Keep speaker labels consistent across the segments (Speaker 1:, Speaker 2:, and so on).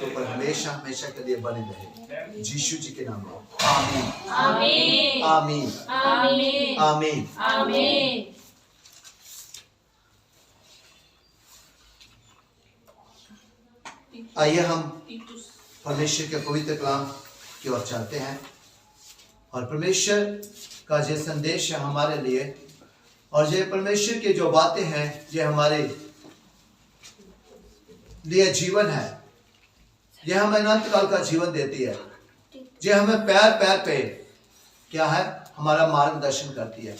Speaker 1: के ऊपर हमेशा हमेशा के लिए बने रहे, यीशु जी के नाम में आमीन
Speaker 2: आमीन
Speaker 1: आमीन
Speaker 2: आमीन
Speaker 1: आमीन।
Speaker 2: आमीन।
Speaker 1: आइए हम परमेश्वर के पवित्र कलाम की ओर चलते हैं और परमेश्वर का जो संदेश है हमारे लिए, और ये परमेश्वर की जो बातें हैं ये हमारे लिए जीवन है। यह हमें अनंत काल का जीवन देती है। ये हमें पैर पैर पे क्या है, हमारा मार्गदर्शन करती है।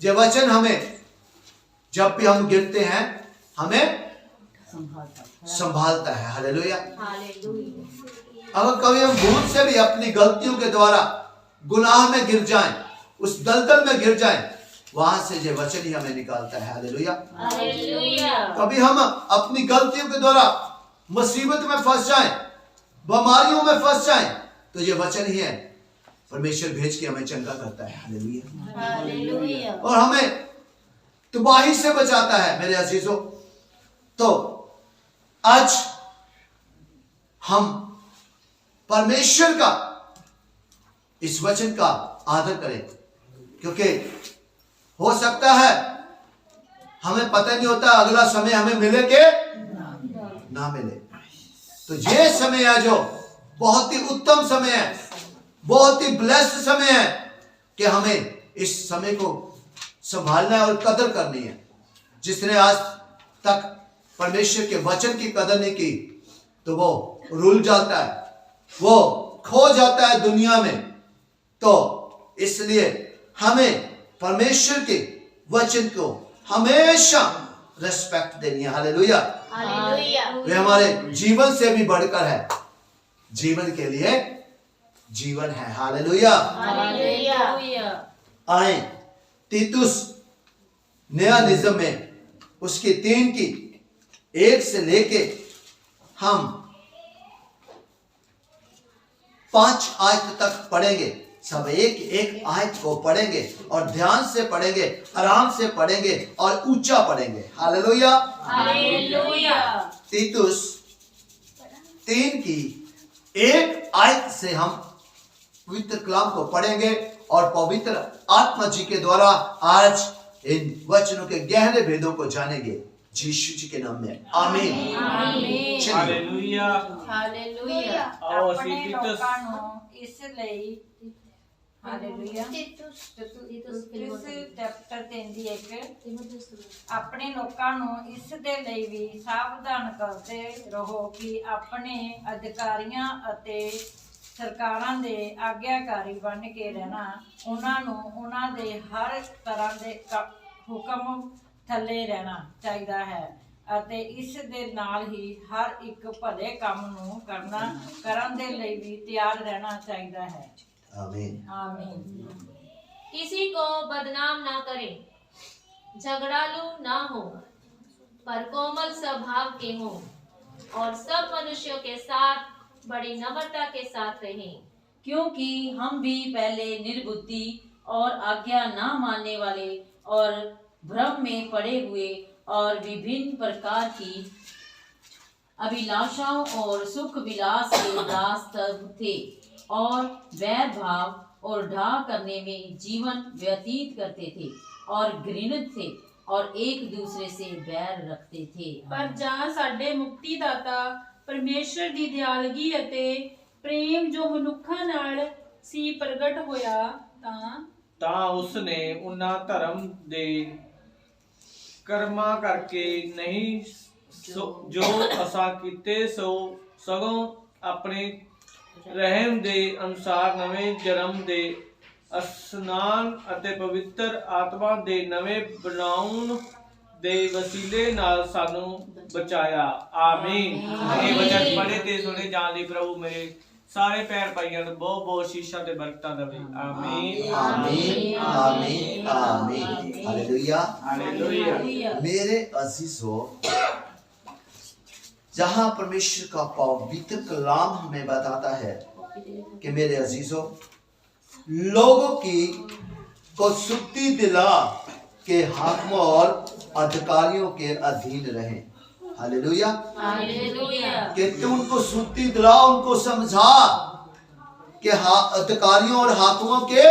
Speaker 1: ये वचन हमें जब भी हम गिरते हैं हमें संभालता है। हालेलुया। अगर कभी हम भूल से भी अपनी गलतियों के द्वारा गुनाह में गिर जाएं, उस दलदल में गिर जाएं, वहां से ये वचन ही हमें निकालता है। हालेलुया। कभी हम अपनी गलतियों के द्वारा मुसीबत में फंस जाएं, बीमारियों में फंस जाएं, तो ये वचन ही है परमेश्वर भेज के हमें चंगा करता है। हालेलुया। और हमें तबाही से बचाता है। मेरे अजीजों, तो आज हम परमेश्वर का इस वचन का आदर करें, क्योंकि हो सकता है हमें पता नहीं होता अगला समय हमें मिले कि ना मिले। तो ये समय है जो बहुत ही उत्तम समय है, बहुत ही ब्लेस्ड समय है कि हमें इस समय को संभालना है और कदर करनी है। जिसने आज तक परमेश्वर के वचन की कदर नहीं की तो वो रुल जाता है, वो खो जाता है दुनिया में। तो इसलिए हमें परमेश्वर के वचन को हमेशा रिस्पेक्ट देनी है। हालेलुया। वे हमारे जीवन से भी बढ़कर है, जीवन के लिए जीवन है। हालेलुया। आए तीतुस नया निज़म में उसकी 3 की 1 से लेके हम 5 आयत तक पढ़ेंगे। सब एक एक आयत को पढ़ेंगे और ध्यान से पढ़ेंगे, आराम से पढ़ेंगे और ऊंचा पढ़ेंगे। हालेलुया।
Speaker 2: हालेलुया।
Speaker 1: तीतुस 3 की 1 आयत से हम पवित्र कलाम को पढ़ेंगे और पवित्र आत्मा जी के द्वारा आज इन वचनों के गहरे भेदों को जानेंगे। यीशु जी के नाम में आमीन
Speaker 2: आमीन।
Speaker 3: हालेलुया।
Speaker 2: हालेलुया।
Speaker 3: आओ ਅਸੀਂ
Speaker 4: ਆਪਣੇ
Speaker 3: तीतुस
Speaker 4: ਲੋਕਾਂ ਨੂੰ ਇਸ ਲਈ ਹਾਲੇਲੂਇਆ ਤਿਤੁਸ ਚੈਪਟਰ 3 ਦੀ 1 ਆਪਣੇ ਲੋਕਾਂ ਨੂੰ ਇਸ ਦੇ ਲਈ ਵੀ ਸਾਵਧਾਨ ਕਰਦੇ ਰਹੋ ਕਿ ਆਪਣੇ ਅਧਿਕਾਰੀਆਂ ਅਤੇ ਸਰਕਾਰਾਂ ਦੇ ਆਗਿਆਕਾਰੀ ਬਣ ਕੇ ਰਹਿਣਾ, ਉਹਨਾਂ ਨੂੰ ਉਹਨਾਂ ਦੇ ਹਰ ਤਰ੍ਹਾਂ ਦੇ ਹੁਕਮ ਥੱਲੇ ਰਹਿਣਾ ਚਾਹੀਦਾ ਹੈ ਅਤੇ ਇਸ ਦੇ ਨਾਲ ਹੀ ਹਰ ਇੱਕ ਭਲੇ ਕੰਮ ਨੂੰ ਕਰਨ ਦੇ ਲਈ ਵੀ ਤਿਆਰ ਰਹਿਣਾ ਚਾਹੀਦਾ है।
Speaker 1: आमीन
Speaker 4: आमीन।
Speaker 2: किसी को बदनाम ना करें, झगड़ालू ना हो, पर कोमल स्वभाव के हो और सब मनुष्यों के साथ बड़ी नम्रता के साथ रहें,
Speaker 5: क्योंकि हम भी पहले निर्बुद्धि और आज्ञा ना मानने वाले और भ्रम में पड़े हुए और विभिन्न प्रकार की अभिलाषाओं और सुख विलास के दास थे और वैर भाव और ढा करने में जीवन व्यतीत करते थे और घृणित थे और एक दूसरे से बैर रखते थे।
Speaker 6: पर जहाँ साडे मुक्तिदाता परमेश्वर ਦੀ ਦਿਆਲਗੀ ਅਤੇ ਪ੍ਰੇਮ ਜੋ ਮਨੁੱਖਾਂ ਨਾਲ ਸੀ ਪ੍ਰਗਟ ਹੋਇਆ
Speaker 3: ਤਾਂ ਉਸਨੇ ਉਹਨਾਂ ਧਰਮ ਦੇ ਕਰਮਾਂ ਕਰਕੇ ਨਹੀਂ ਜੋ ਅਸਾਂ ਕੀਤੇ ਸਗੋਂ ਆਪਣੇ ਰਹਿਮ ਦੇ ਅਨੁਸਾਰ ਨਵੇਂ ਜਨਮ ਦੇ ਇਸ਼ਨਾਨ ਅਤੇ ਪਵਿੱਤਰ ਆਤਮਾ ਦੇ ਨਵੇਂ ਬਣਾਉਣ ਦੇ ਵਸੀਲੇ ਨਾਲ ਸਾਨੂੰ ਬਚਾਇਆ। ਆਮੀਨ। ਇਹ ਵਚਨ ਪੜ੍ਹੇ ਤੇ ਸੁਣੇ ਜਾਣ ਲਈ ਪ੍ਰਭੂ ਮੇਰੇ ਸਾਰੇ ਪੈਰ ਪਾਈਆਂ ਨੂੰ ਬਹੁਤ ਬਹੁਤ ਸ਼ੀਸ਼ਾ ਤੇ ਬਰਕਤਾਂ ਦੇਵੇ। ਆਮੀਨ
Speaker 1: आमीन आमीन आमीन। Hallelujah
Speaker 3: hallelujah.
Speaker 1: मेरे अजीजों, जहां परमेश्वर का पवित्र कलाम हमें बताता है कि मेरे अजीजों, लोगों की को सुक्ति दिला के हाकिमों और अधिकारियों के अधीन रहें। हालेलुया।
Speaker 2: हालेलुया।
Speaker 1: कहते उनको सुनती दिला, उनको समझा कि अधिकारियों और हाकिमों के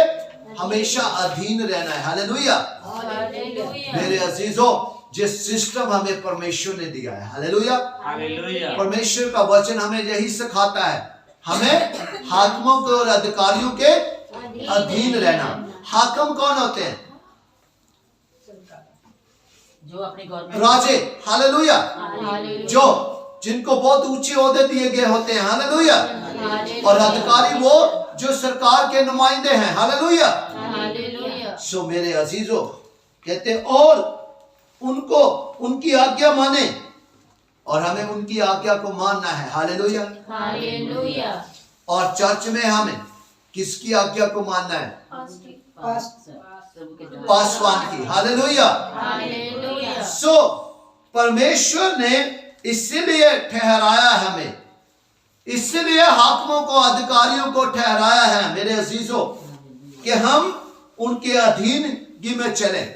Speaker 1: हमेशा अधीन रहना है। हालेलुया।
Speaker 2: हालेलुया।
Speaker 1: मेरे अजीजों, जिस सिस्टम हमें परमेश्वर ने दिया है, हालेलुया,
Speaker 3: हालेलुया।
Speaker 1: परमेश्वर का वचन हमें यही सिखाता है, हमें हाकिमों के और अधिकारियों के अधीन रहना। हाकिम कौन होते हैं?
Speaker 5: जो अपने गवर्नमेंट
Speaker 1: राजे। हालेलुया।
Speaker 2: हालेलुया।
Speaker 1: जो जिनको बहुत ऊंचे ओहदे दिए गए होते हैं। हालेलुया।
Speaker 2: हालेलुया।
Speaker 1: और अधिकारी वो जो सरकार के नुमाइंदे हैं। हालेलुया।
Speaker 2: हालेलुया।
Speaker 1: सो मेरे अजीजों, कहते हैं और उनको उनकी आज्ञा माने, और हमें उनकी आज्ञा को मानना है। हालेलुया।
Speaker 2: हालेलुया।
Speaker 1: और चर्च में हमें किसकी आज्ञा को मानना है? पासवान की। हालेलुया।
Speaker 2: हालेलुया।
Speaker 1: सो परमेश्वर ने इसीलिए ठहराया हमें, इसलिए हाकिमों को, अधिकारियों को ठहराया है मेरे अजीजों, कि हम उनके अधीनगी में चलें।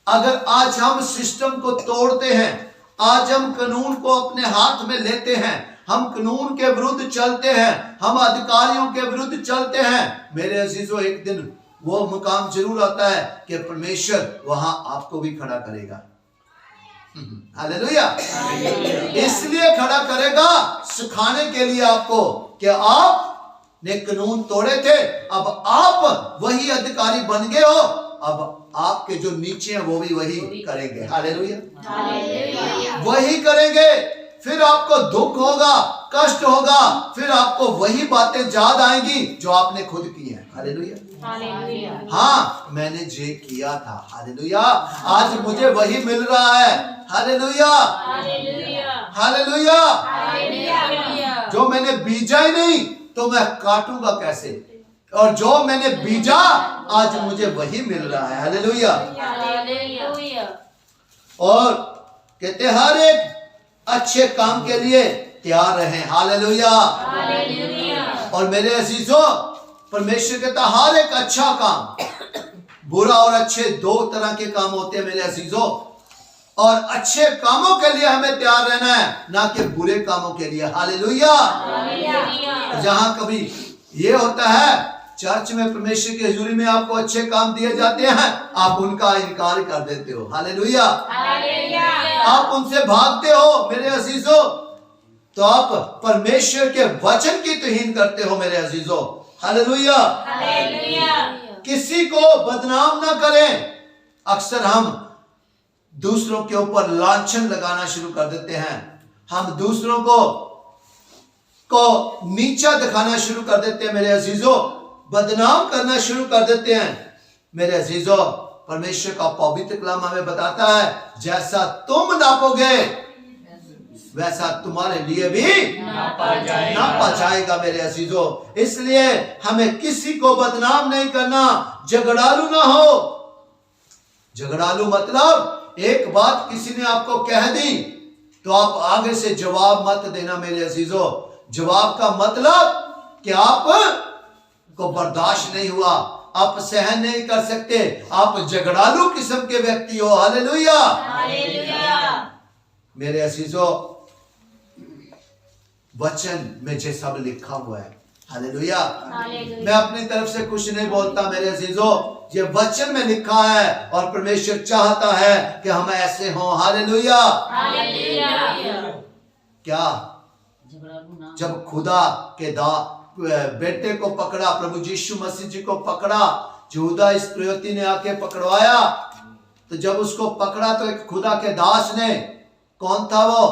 Speaker 1: अगर आज हम सिस्टम को तोड़ते हैं, आज हम कानून को अपने हाथ में लेते हैं, हम कानून के विरुद्ध चलते हैं, हम अधिकारियों के विरुद्ध चलते हैं, मेरे अजीजों, एक दिन वो मुकाम जरूर आता है कि परमेश्वर वहां आपको भी खड़ा करेगा। हालेलुया। इसलिए खड़ा करेगा सिखाने के लिए आपको कि आपने कानून तोड़े थे, अब आप वही अधिकारी बन गए हो, अब आपके जो नीचे हैं वो भी वही करेंगे। हालेलुया।
Speaker 2: हालेलुया।
Speaker 1: वही करेंगे। फिर आपको दुख होगा, कष्ट होगा, फिर आपको वही बातें याद आएंगी जो आपने खुद की हैं। हालेलुया।
Speaker 2: हालेलुया।
Speaker 1: हाँ, मैंने ये किया था। हालेलुया। आज मुझे वही मिल रहा है। हालेलुया।
Speaker 2: हालेलुया।
Speaker 1: हालेलुया।
Speaker 2: हालेलुया।
Speaker 1: जो मैंने बीजा ही नहीं तो मैं काटूंगा कैसे, और जो मैंने बीजा आज मुझे वही मिल रहा है। हालेलुया।
Speaker 2: हालेलुया।
Speaker 1: और कहते हर एक अच्छे काम के लिए तैयार रहें। हालेलुया।
Speaker 2: हालेलुया।
Speaker 1: और मेरे अजीजों, परमेश्वर कहता हर एक अच्छा काम, बुरा और अच्छे दो तरह के काम होते हैं मेरे अजीजों, और अच्छे कामों के लिए हमें तैयार रहना है, ना कि बुरे कामों के लिए। हालेलुया।
Speaker 2: हालेलुया।
Speaker 1: जहां कभी ये होता है, चर्च में परमेश्वर की हजूरी में आपको अच्छे काम दिए जाते हैं, आप उनका इनकार कर देते हो। हालेलुया।
Speaker 2: हालेलुया।
Speaker 1: आप उनसे भागते हो मेरे अजीजों, तो आप परमेश्वर के वचन की तौहीन करते हो मेरे अजीजों। हालेलुया।
Speaker 2: हालेलुया।
Speaker 1: किसी को बदनाम ना करें। अक्सर हम दूसरों के ऊपर लांछन लगाना शुरू कर देते हैं, हम दूसरों को नीचा दिखाना शुरू कर देते हैं मेरे अजीजों, बदनाम करना शुरू कर देते हैं मेरे अजीजों। परमेश्वर का पवित्र कलाम हमें बताता है, जैसा तुम नापोगे वैसा तुम्हारे लिए भी नापा जाएगा मेरे अजीजों। इसलिए हमें किसी को बदनाम नहीं करना, झगड़ालू ना हो। झगड़ालू मतलब एक बात किसी ने आपको कह दी तो आप आगे से जवाब मत देना मेरे अजीजों। जवाब का मतलब कि आप को बर्दाश्त नहीं हुआ, आप सहन नहीं कर सकते, आप झगड़ालू किस्म के व्यक्ति हो। हालेलुया।
Speaker 2: हालेलुया।
Speaker 1: मेरे अजीजों, वचन में जो सब लिखा हुआ है, हालेलुया, मैं अपनी तरफ से कुछ नहीं बोलता मेरे अजीजों, ये वचन में लिखा है और परमेश्वर चाहता है कि हम ऐसे हों। हालेलुया।
Speaker 2: हालेलुया।
Speaker 1: क्या जब खुदा के बेटे को पकड़ा, प्रभु यीशु मसीह जी को पकड़ा, यहूदा इस्करियोती ने आके पकड़वाया, तो जब उसको पकड़ा तो एक खुदा के दास ने, कौन था वो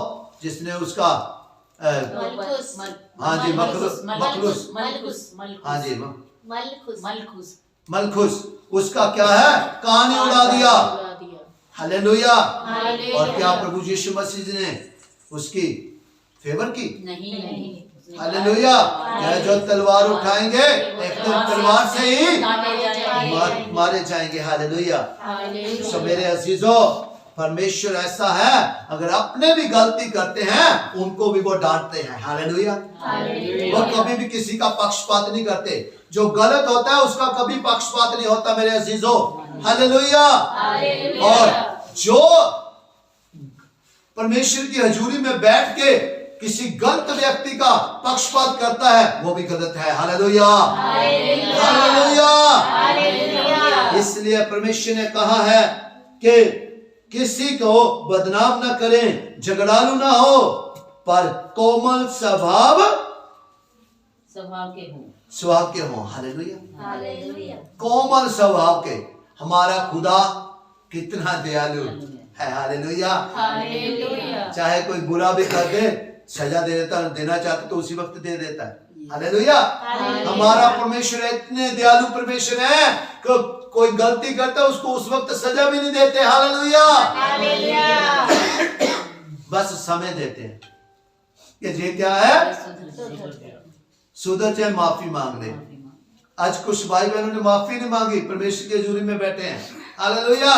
Speaker 1: जिसने उसका हाँ जी मलखुस, उसका क्या है, कान उड़ा दिया। हालेलुया। और क्या प्रभु यीशु मसीह जी ने उसकी फेवर की? नहीं। हालेलुया। यह जो तलवार उठाएंगे एक दिन तलवार से ही मारे जाएंगे। हालेलुया। सो मेरे अजीजों, परमेश्वर ऐसा है, अगर अपने भी गलती करते हैं उनको भी वो डांटते हैं। हालेलुया। वो कभी भी किसी का पक्षपात नहीं करते, जो गलत होता है उसका कभी पक्षपात नहीं होता मेरे अजीजों। हालेलुया। और जो परमेश्वर की हजूरी में बैठ के किसी गलत व्यक्ति का पक्षपात करता है, वो भी गलत है। Hallelujah, hallelujah. इसलिए परमेश्वर ने कहा है कि किसी को बदनाम ना करें, झगड़ालू ना हो, पर कोमल स्वभाव के हो। हालेलुया, कोमल स्वभाव के। हमारा खुदा कितना दयालु है। हालेलुया, चाहे कोई बुरा भी कर दे, सजा देना चाहते तो उसी वक्त दे देता है। हालेलुया, हमारा परमेश्वर इतने दयालु परमेश्वर है कि कोई गलती करता है उसको उस वक्त सजा भी नहीं देते। हालेलुया, बस समय देते हैं कि ये क्या है, सुधर जाए, माफी मांग ले। आज कुछ भाई बहनों ने माफी नहीं मांगी, परमेश्वर की हजूरी में बैठे हैं। हालेलुया,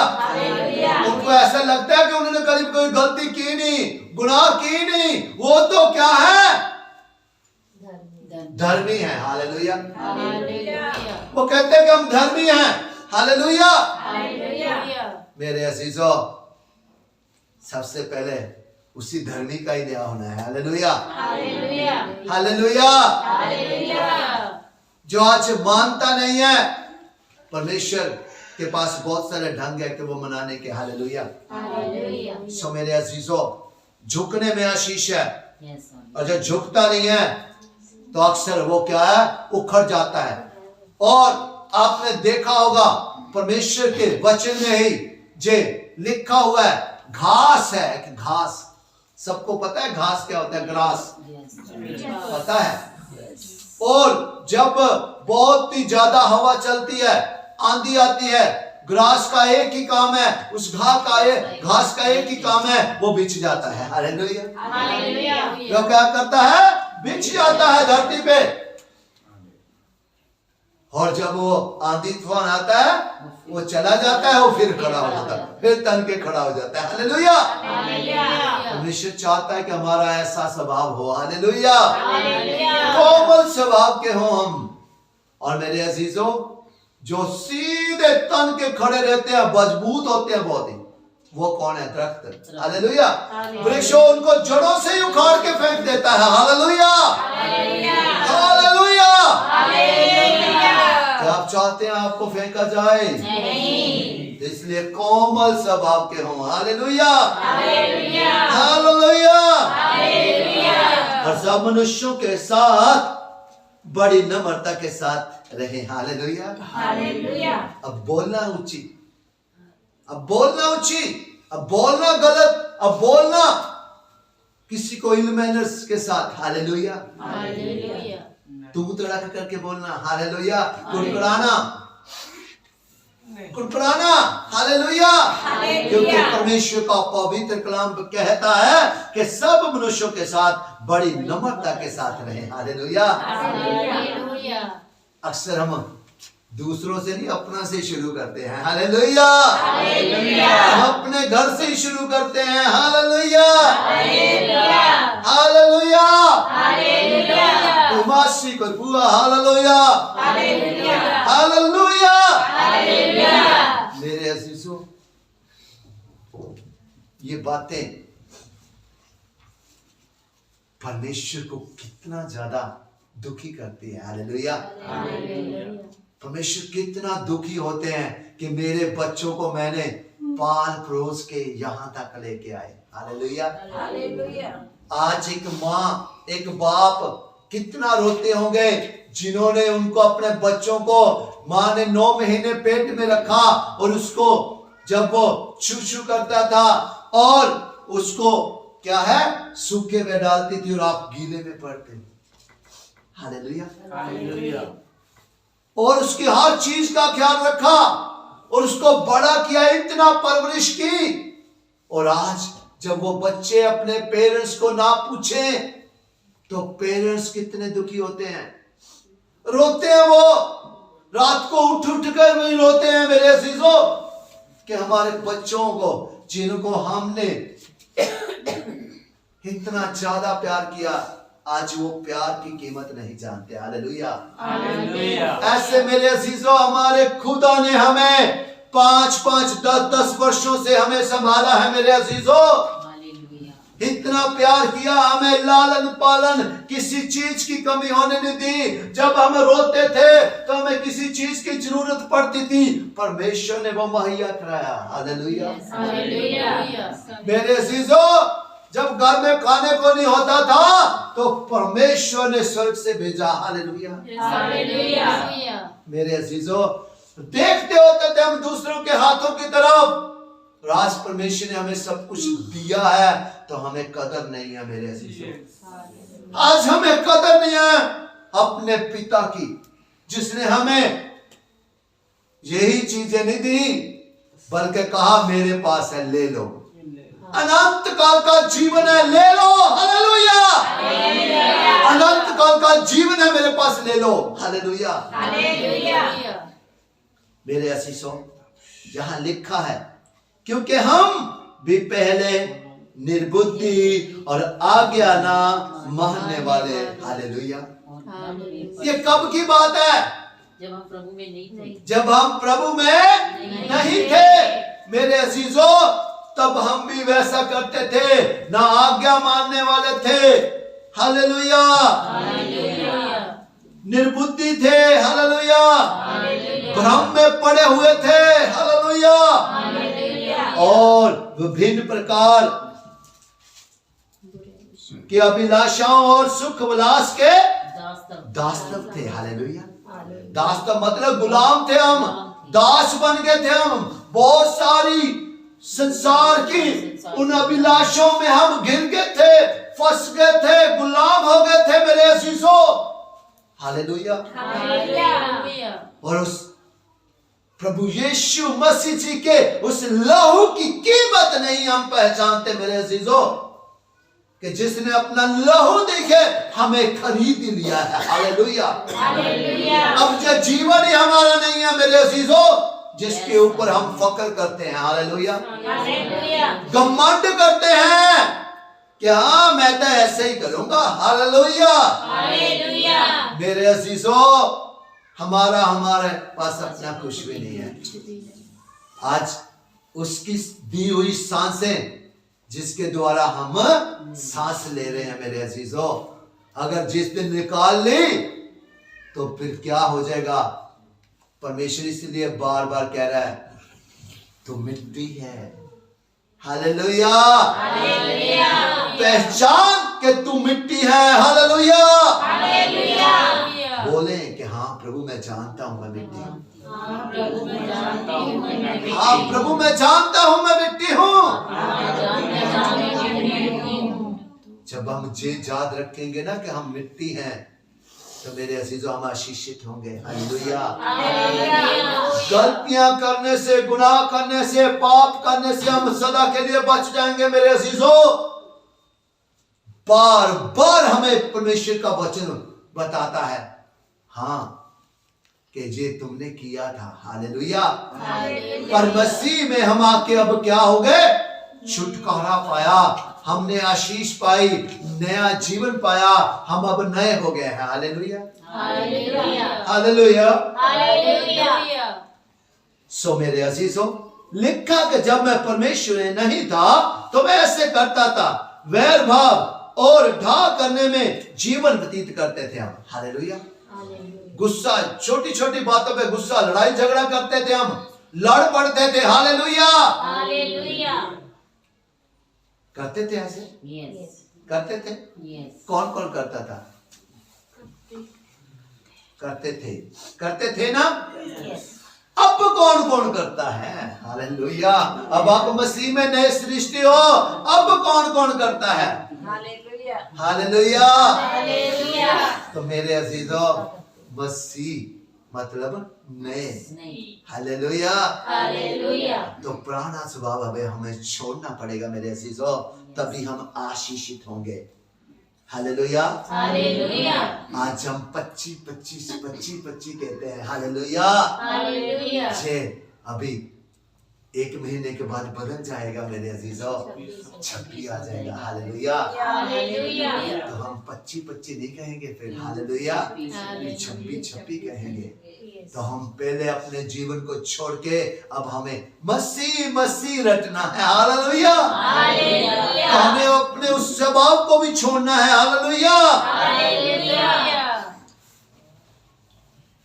Speaker 1: उनको ऐसा लगता है कि उन्होंने कभी कोई गलती की नहीं, गुनाह की नहीं, वो तो क्या है, धर्मी है। हालेलुया, वो कहते हैं कि हम धर्मी हैं। हालेलुया, मेरे अजीजों, सबसे पहले उसी धर्मी का ही न्याय होना है। Hallelujah, hallelujah. जो आज मानता नहीं है, परमेश्वर के पास बहुत सारे ढंग है कि वो मनाने के। हालेलुया, सो मेरे अजीजों, झुकने में आशीष है, और जो झुकता नहीं है तो अक्सर वो क्या है, उखड़ जाता है। और आपने देखा होगा परमेश्वर के वचन में ही जे लिखा हुआ है, घास है कि घास, सबको पता है घास क्या होता है, ग्रास पता है। और जब बहुत ही ज्यादा हवा चलती है, आंधी आती है, ग्रास का एक ही काम है, उस घास का एक ही काम है, वो बिछ जाता है। हालेलुया, वो क्या करता है, बिछ जाता है धरती पे। और जब वो आंधी तूफान आता है, वो चला जाता है, वो फिर खड़ा हो जाता है, फिर तन के खड़ा हो जाता है। हालेलुया, परमेश्वर चाहता है कि हमारा ऐसा स्वभाव हो। हालेलुया, कोमल स्वभाव के हो हम। और मेरे अजीजों, जो सीधे तन के खड़े रहते हैं, मजबूत होते हैं बहुत ही, वो कौन है, दरख्त। हालेलुया, वृक्षों उनको जड़ों से ही उखाड़ के फेंक देता है। Hallelujah, hallelujah. क्या आप चाहते हैं आपको फेंका जाए? नहीं। इसलिए कोमल स्वभाव के हों। Hallelujah, hallelujah. और सब मनुष्यों के साथ बड़ी नम्रता के साथ रहे। Hallelujah, hallelujah. अब बोलना उचित, अब बोलना उचित, अब बोलना गलत, अब बोलना किसी को इल मैनर्स के साथ। Hallelujah, hallelujah. तू तड़क करके बोलना। हालेलुया, कुड़कुड़ाना, कुड़कुड़ाना। हालेलुया, क्योंकि परमेश्वर का पवित्र कलाम कहता है कि सब मनुष्यों के साथ बड़ी नम्रता के साथ रहे। हालेलुया। अक्सर हम दूसरों से नहीं, अपना से शुरू करते हैं। हालेलुया, हम अपने घर से ही शुरू करते हैं। हालेलुया, हालेलुया, मासी को बुआ। Hallelujah, hallelujah. मेरे अजीजों, ये बातें परमेश्वर को कितना ज्यादा दुखी करती है। हालेलुया, परमेश्वर कितना दुखी होते हैं कि मेरे बच्चों को मैंने पाल परोस के यहाँ तक लेके आए। Hallelujah, hallelujah. आज एक माँ, एक बाप कितना रोते होंगे जिन्होंने उनको, अपने बच्चों को माँ ने 9 महीने पेट में रखा, और उसको जब वो छू करता था और उसको क्या है, सूखे में डालती थी और आप गीले में पड़ते। Hallelujah, hallelujah. और उसकी हर चीज का ख्याल रखा और उसको बड़ा किया, इतना परवरिश की। और आज जब वो बच्चे अपने पेरेंट्स को ना पूछे तो पेरेंट्स कितने दुखी होते हैं, रोते हैं। वो रात को उठ कर वही रोते हैं मेरे अजीजों, कि हमारे बच्चों को जिनको हमने इतना ज्यादा प्यार किया, आज वो प्यार की कीमत नहीं जानते। Hallelujah, hallelujah. ऐसे मेरे अजीजों, हमारे खुदा ने हमें 5-5, 10-10 वर्षों से हमें संभाला है मेरे अजीजों। इतना प्यार किया, हमें लालन पालन, किसी चीज की कमी होने नहीं दी। जब हम रोते थे तो हमें किसी चीज की जरूरत पड़ती थी, परमेश्वर ने वो मुहैया कराया। हालेलुया। मेरे अजीजों, जब घर में खाने को नहीं होता था तो परमेश्वर ने स्वर्ग से भेजा। हालेलुया। मेरे अजीजों, देखते होते थे हम दूसरों के हाथों की तरफ, राज परमेश्वर ने हमें सब कुछ दिया है तो हमें कदर नहीं है। मेरे अजीजों, आज हमें कदर नहीं है अपने पिता की, जिसने हमें यही चीजें नहीं दी, बल्कि कहा मेरे पास है, ले लो। अनंत काल का जीवन है, ले लो। हालेलुया। अनंत काल का जीवन है मेरे पास, ले लो। हालेलुया। मेरे अजीजों, जहां लिखा है, क्योंकि हम भी पहले निर्बुद्धि और आज्ञा ना मानने वाले। हालेलुया। ये कब की बात है?
Speaker 5: जब हम प्रभु में नहीं थे।
Speaker 1: जब हम प्रभु में नहीं थे मेरे अजीजों, तब हम भी वैसा करते थे, ना आज्ञा मानने वाले थे। हालेलुया। निर्बुद्धि थे। हालेलुया। भ्रम में पड़े हुए थे। हालेलुया। और विभिन्न प्रकार की अभिलाषाओं और सुख विलास के दासतब थे। हालेलुया। दासतब मतलब गुलाम थे हम, दास बन गए थे हम। बहुत सारी संसार की उन अभिलाषों में हम गिर गए थे, फंस गए थे, गुलाम हो गए थे मेरे अजीजों। हालेलुया। और उस प्रभु यीशु मसीह जी के उस लहू की कीमत नहीं हम पहचानते मेरे अजीजों, कि जिसने अपना लहू देके हमें खरीद लिया है। हालेलुया। अब जो जीवन ही हमारा नहीं है मेरे अजीजों, जिसके ऊपर हम फक्र करते हैं। हालेलुया। घमंड करते हैं कि हाँ मैं तो ऐसे ही करूंगा। हालेलुया। मेरे अजीजों, हमारे पास अपना कुछ भी नहीं है। आज उसकी दी हुई सांसें, जिसके द्वारा हम सांस ले रहे हैं मेरे अजीजों, अगर जिस दिन निकाल ली तो फिर क्या हो जाएगा? परमेश्वर इसलिए बार बार कह रहा है, तू मिट्टी है। हालेलुया। पहचान के तू मिट्टी है। हालेलुया। बोले कि हाँ प्रभु मैं जानता हूं मैं मिट्टी हूं। हाँ प्रभु मैं जानता हूं मैं मिट्टी हूं। जब हम ये याद रखेंगे ना कि हम मिट्टी हैं, तो मेरे अजीजों हम आशीषित होंगे। हालेलुया। गलतियां करने से, गुनाह करने से, पाप करने से हम सदा के लिए बच जाएंगे मेरे अजीजों। बार बार हमें परमेश्वर का वचन बताता है, हाँ कि ये तुमने किया था। हालेलुया। पर मसीह में हम आके अब क्या हो गए? छुटकारा पाया, हमने आशीष पाई, नया जीवन पाया, हम अब नए हो गए हैं। हालेलुया। हालेलुया। सो मेरे अजीजों, लिखा कि जब मैं परमेश्वर में नहीं था तो मैं ऐसे करता था, वैर भाव और ढा करने में जीवन व्यतीत करते थे हम। हालेलुया। गुस्सा, छोटी छोटी बातों पे गुस्सा, लड़ाई झगड़ा करते थे हम, लड़ पड़ते थे। हालेलुया। करते थे ऐसे?
Speaker 5: यस।
Speaker 1: करते थे?
Speaker 5: यस।
Speaker 1: कौन कौन करता था? करते थे ना?
Speaker 5: यस।
Speaker 1: अब कौन कौन करता है? हालेलुया। अब आप मसीह में नए सृष्टि हो, अब कौन कौन करता है? हालेलुया। तो मेरे अजीजों, मसीह मतलब नए। हालेलुया। तो पुराना स्वभाव अब हमें छोड़ना पड़ेगा मेरे अजीजों, तभी हम आशीषित होंगे। हालेलुया। आज हम 25 कहते हैं। हालेलुया। अभी 1 महीने के बाद बदल जाएगा मेरे अजीजों, 26 आ जाएगा। हालेलुया।
Speaker 2: हालेलुया।
Speaker 1: तो हम 25 नहीं कहेंगे फिर, हालेलुया, 26 कहेंगे। तो हम पहले अपने जीवन को छोड़ के अब हमें मसीह रटना है। हालेलुया। तो हमें अपने उस स्वभाव को भी छोड़ना है। हालेलुया।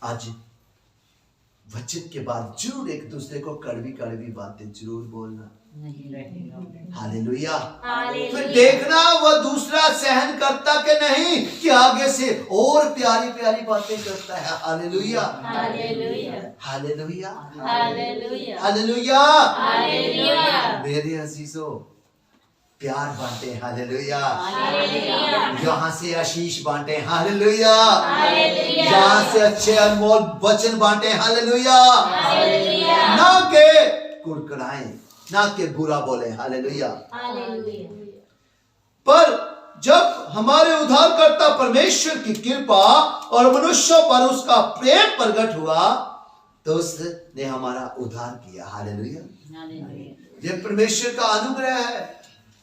Speaker 1: आज वचन के बाद जरूर एक दूसरे को कड़वी बातें जरूर बोलना। हालेलुया। फिर देखना वह दूसरा सहन करता कि नहीं, कि आगे से और प्यारी प्यारी बातें करता है। हालेलुया। हालेलुया। हालेलुया। मेरे अजीजों, प्यार बांटे। हालेलुया। यहाँ से आशीष बांटे। हालेलुया। यहाँ से अच्छे अनमोल वचन बांटे। हालेलुया। ना के कुड़कुड़ाएं, ना के बुरा बोले। हालेलुया। पर जब हमारे उद्धारकर्ता परमेश्वर की कृपा और मनुष्यों पर उसका प्रेम प्रकट हुआ तो उसने हमारा उद्धार किया। हालेलुया। ये परमेश्वर का अनुग्रह है,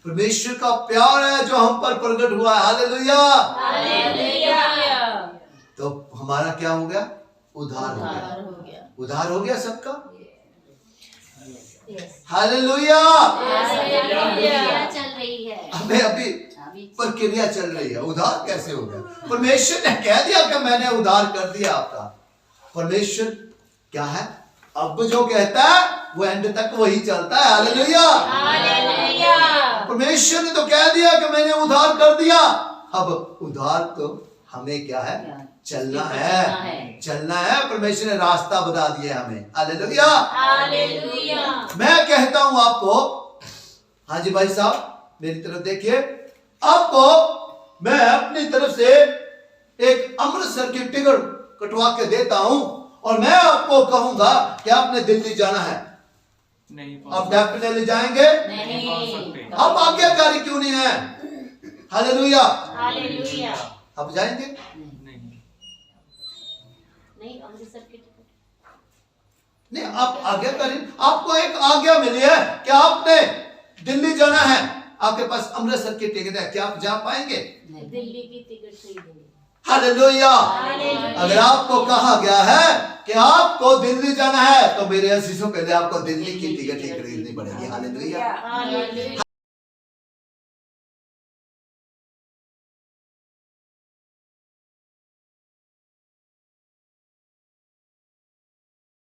Speaker 1: परमेश्वर का प्यार है जो हम पर प्रकट हुआ है। हालेलुया। तो हमारा क्या हो गया? उद्धार हो गया। उद्धार हो गया सबका। हालेलुया।
Speaker 2: चल रही है,
Speaker 1: हमें अभी प्रक्रिया चल रही है। उद्धार कैसे हो गया? परमेश्वर ने कह दिया कि मैंने उद्धार कर दिया आपका। परमेश्वर क्या है? अब जो कहता है वो एंड तक वही चलता है। हालेलुया। परमेश्वर ने तो कह दिया कि मैंने उद्धार कर दिया। अब उद्धार तो हमें क्या है? चलना है। चलना है। परमेश्वर ने रास्ता बता दिया हमें। हालेलुया। मैं कहता हूं आपको, हाँ जी भाई साहब मेरी तरफ देखिए, आपको मैं अपनी तरफ से एक अमृतसर की टिकट कटवा के देता हूं और मैं आपको कहूंगा कि आपने दिल्ली जाना है।
Speaker 3: नहीं
Speaker 1: आप डेफिनेटली जाएंगे।
Speaker 3: नहीं।
Speaker 1: आप आज्ञाकारी क्यों नहीं है? हालेलुया। आप जाएंगे?
Speaker 2: नहीं, अमृतसर की टिकट
Speaker 1: नहीं, आप आज्ञाकारी। आपको एक आज्ञा मिली है कि आपने दिल्ली जाना है, आपके पास अमृतसर की टिकट है, क्या आप जा पाएंगे?
Speaker 2: दिल्ली की टिकट खरीदेंगे।
Speaker 1: हालेलुया। अगर आपको कहा गया है कि आपको दिल्ली जाना है तो मेरे अजीजों पहले आपको दिल्ली की टिकट ही खरीदनी पड़ेगी। हालेलुया।